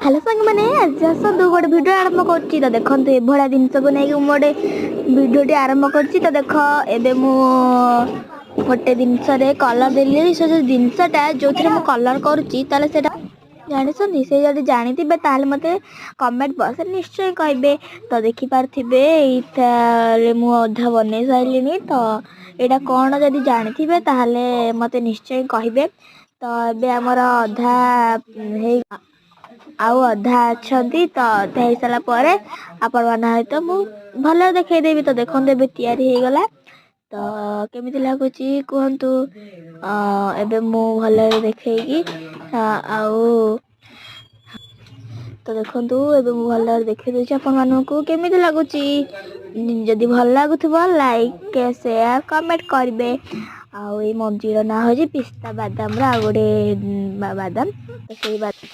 Hello सांग मैंने आज आसतु गोटे भिडियो आरंभ करछि तो देखंतु ए भळा जिंस को नै गोटे भिडियोटी आरंभ करछि तो देख एबे मु गोटे जिंस रे कलर देली से जो जिंसटा जो थरे मु कलर करछि ताले सेटा जानिसंती से जदि जानिथिबे ताले मते कमेंट बॉक्स रे निश्चय कहबे। तो देखि पारथिबे एइतारे मु अधा बनै साइलिनी तो एटा कोन जदि जानिथिबे ताले मते निश्चय कहबे। तो एबे हमर अधा हे आउ अधा अच्छी तो अधा हो सारा पर आपण मैंने तो मुझे भल देखईदेवी। तो देखते ए तैयारी हो गला तो केमी लगुच कहतु एबे मु भल देखी आउ तो देखु एबे मु भल देखी दूसरी आपण मानक केमी लगुच जदि भल लगुव लाइक शेयर कमेंट करेंगे। आउ ये मंदिर ना हो पिस्ता बादाम रा गोटे बादाम तो सही बात रही।